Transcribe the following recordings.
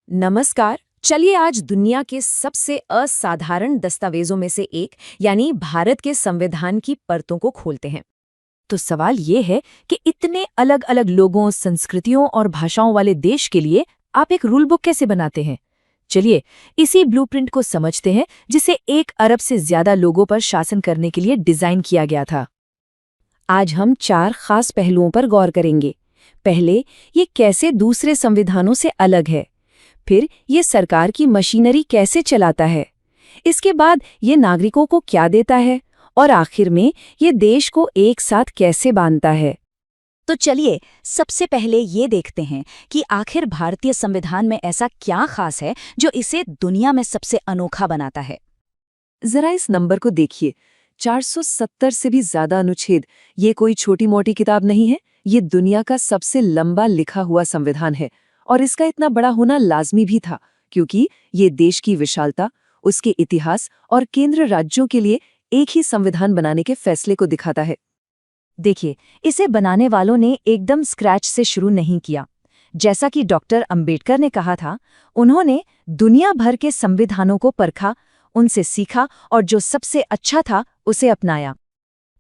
नमस्कार। चलिए आज दुनिया के सबसे असाधारण दस्तावेजों में से एक यानी भारत के संविधान की परतों को खोलते हैं। तो सवाल ये है कि इतने अलग अलग लोगों, संस्कृतियों और भाषाओं वाले देश के लिए आप एक रूल बुक कैसे बनाते हैं? चलिए इसी ब्लूप्रिंट को समझते हैं जिसे 1 अरब से ज्यादा लोगों पर शासन करने के लिए डिजाइन किया गया था। आज हम 4 खास पहलुओं पर गौर करेंगे। पहले, ये कैसे दूसरे संविधानों से अलग है। फिर ये सरकार की मशीनरी कैसे चलाता है। इसके बाद ये नागरिकों को क्या देता है और आखिर में ये देश को एक साथ कैसे बांधता है। तो चलिए सबसे पहले ये देखते हैं कि आखिर भारतीय संविधान में ऐसा क्या खास है जो इसे दुनिया में सबसे अनोखा बनाता है। जरा इस नंबर को देखिए, 470 से भी ज्यादा अनुच्छेद। ये कोई छोटी मोटी किताब नहीं है, ये दुनिया का सबसे लंबा लिखा हुआ संविधान है। और इसका इतना बड़ा होना लाजमी भी था क्योंकि ये देश की विशालता, उसके इतिहास और केंद्र राज्यों के लिए एक ही संविधान बनाने के फैसले को दिखाता है। देखिए, इसे बनाने वालों ने एकदम स्क्रैच से शुरू नहीं किया। जैसा कि डॉक्टर अंबेडकर ने कहा था, उन्होंने दुनिया भर के संविधानों को परखा, उनसे सीखा और जो सबसे अच्छा था उसे अपनाया।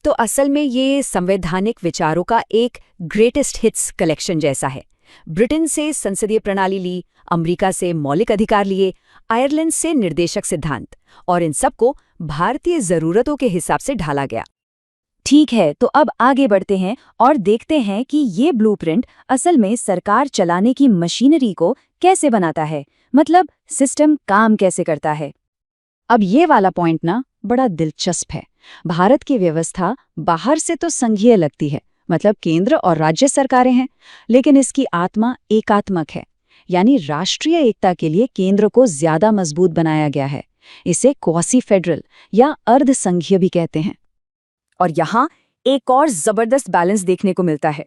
तो असल में ये संवैधानिक विचारों का एक ग्रेटेस्ट हिट्स कलेक्शन जैसा है। ब्रिटेन से संसदीय प्रणाली ली, अमेरिका से मौलिक अधिकार लिए, आयरलैंड से निर्देशक सिद्धांत, और इन सबको भारतीय जरूरतों के हिसाब से ढाला गया। ठीक है, तो अब आगे बढ़ते हैं और देखते हैं कि ये ब्लूप्रिंट असल में सरकार चलाने की मशीनरी को कैसे बनाता है, मतलब सिस्टम काम कैसे करता है। अब ये वाला पॉइंट ना बड़ा दिलचस्प है। भारत की व्यवस्था बाहर से तो संघीय लगती है, मतलब केंद्र और राज्य सरकारें हैं, लेकिन इसकी आत्मा एकात्मक है, यानी राष्ट्रीय एकता के लिए केंद्र को ज्यादा मजबूत बनाया गया है। इसे क्वासी फेडरल या अर्ध संघीय भी कहते हैं। और यहाँ एक और जबरदस्त बैलेंस देखने को मिलता है।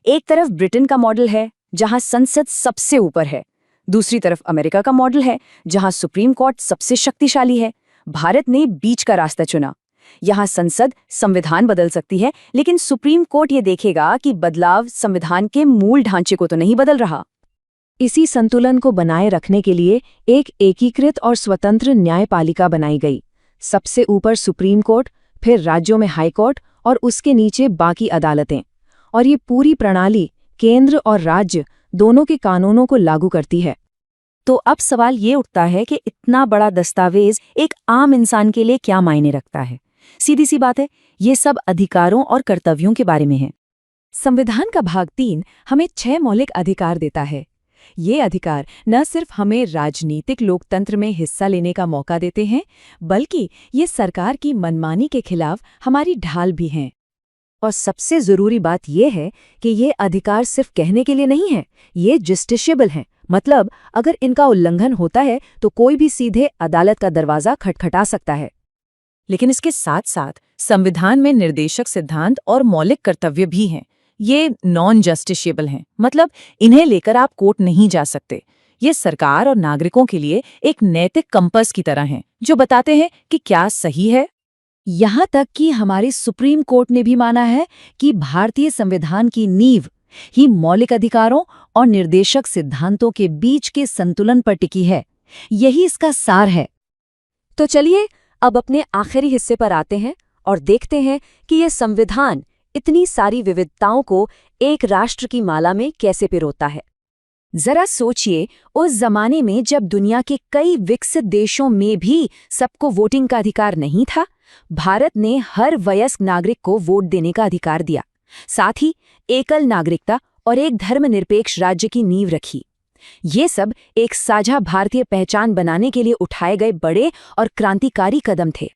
एक तरफ ब्रिटेन का मॉडल है जहाँ संसद सबसे ऊपर है, दूसरी तरफ अमेरिका का मॉडल है जहाँ सुप्रीम कोर्ट सबसे शक्तिशाली है। भारत ने बीच का रास्ता चुना। यहाँ संसद संविधान बदल सकती है, लेकिन सुप्रीम कोर्ट ये देखेगा कि बदलाव संविधान के मूल ढांचे को तो नहीं बदल रहा। इसी संतुलन को बनाए रखने के लिए एक एकीकृत और स्वतंत्र न्यायपालिका बनाई गई। सबसे ऊपर सुप्रीम कोर्ट, फिर राज्यों में हाई कोर्ट और उसके नीचे बाकी अदालतें। और ये पूरी प्रणाली केंद्र और राज्य दोनों के कानूनों को लागू करती है। तो अब सवाल ये उठता है कि इतना बड़ा दस्तावेज एक आम इंसान के लिए क्या मायने रखता है। सीधी सी बात है, ये सब अधिकारों और कर्तव्यों के बारे में है। संविधान का भाग 3 हमें 6 मौलिक अधिकार देता है। ये अधिकार न सिर्फ हमें राजनीतिक लोकतंत्र में हिस्सा लेने का मौका देते हैं, बल्कि ये सरकार की मनमानी के खिलाफ हमारी ढाल भी हैं। और सबसे जरूरी बात यह है कि ये अधिकार सिर्फ कहने के लिए नहीं है, ये जस्टिशिएबल हैं। मतलब अगर इनका उल्लंघन होता है तो कोई भी सीधे अदालत का दरवाजा खटखटा सकता है। लेकिन इसके साथ साथ संविधान में निर्देशक सिद्धांत और मौलिक कर्तव्य भी हैं। ये नॉन जस्टिशिएबल हैं, मतलब इन्हें लेकर आप कोर्ट नहीं जा सकते। ये सरकार और नागरिकों के लिए एक नैतिक कंपास की तरह हैं, जो बताते हैं कि क्या सही है। यहाँ तक कि हमारी सुप्रीम कोर्ट ने भी माना है कि भारतीय संविधान की नींव ही मौलिक अधिकारों और निर्देशक सिद्धांतों के बीच के संतुलन पर टिकी है। यही इसका सार है। तो चलिए अब अपने आखिरी हिस्से पर आते हैं और देखते हैं कि यह संविधान इतनी सारी विविधताओं को एक राष्ट्र की माला में कैसे पिरोता है। जरा सोचिए, उस जमाने में जब दुनिया के कई विकसित देशों में भी सबको वोटिंग का अधिकार नहीं था, भारत ने हर वयस्क नागरिक को वोट देने का अधिकार दिया। साथ ही एकल नागरिकता और एक धर्मनिरपेक्ष राज्य की नींव रखी। ये सब एक साझा भारतीय पहचान बनाने के लिए उठाए गए बड़े और क्रांतिकारी कदम थे।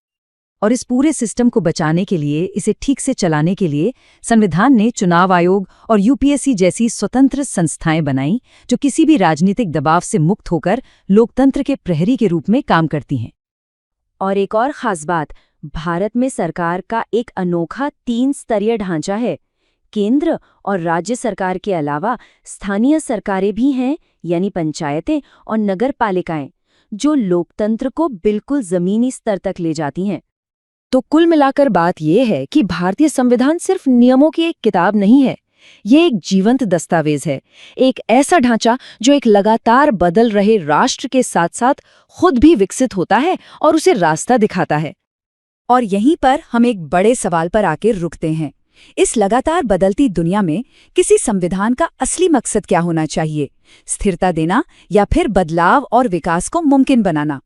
और इस पूरे सिस्टम को बचाने के लिए, इसे ठीक से चलाने के लिए संविधान ने चुनाव आयोग और यूपीएससी जैसी स्वतंत्र संस्थाएं बनाई, जो किसी भी राजनीतिक दबाव से मुक्त होकर लोकतंत्र के प्रहरी के रूप में काम करती हैं। और एक और खास बात, भारत में सरकार का एक अनोखा 3 स्तरीय ढांचा है। केंद्र और राज्य सरकार के अलावा स्थानीय सरकारें भी हैं, यानी पंचायतें और नगर पालिकाएं, जो लोकतंत्र को बिल्कुल जमीनी स्तर तक ले जाती हैं। तो कुल मिलाकर बात यह है कि भारतीय संविधान सिर्फ नियमों की एक किताब नहीं है, ये एक जीवंत दस्तावेज है, एक ऐसा ढांचा जो एक लगातार बदल रहे राष्ट्र के साथ साथ खुद भी विकसित होता है और उसे रास्ता दिखाता है। और यहीं पर हम एक बड़े सवाल पर आकर रुकते हैं। इस लगातार बदलती दुनिया में किसी संविधान का असली मकसद क्या होना चाहिए? स्थिरता देना या फिर बदलाव और विकास को मुमकिन बनाना?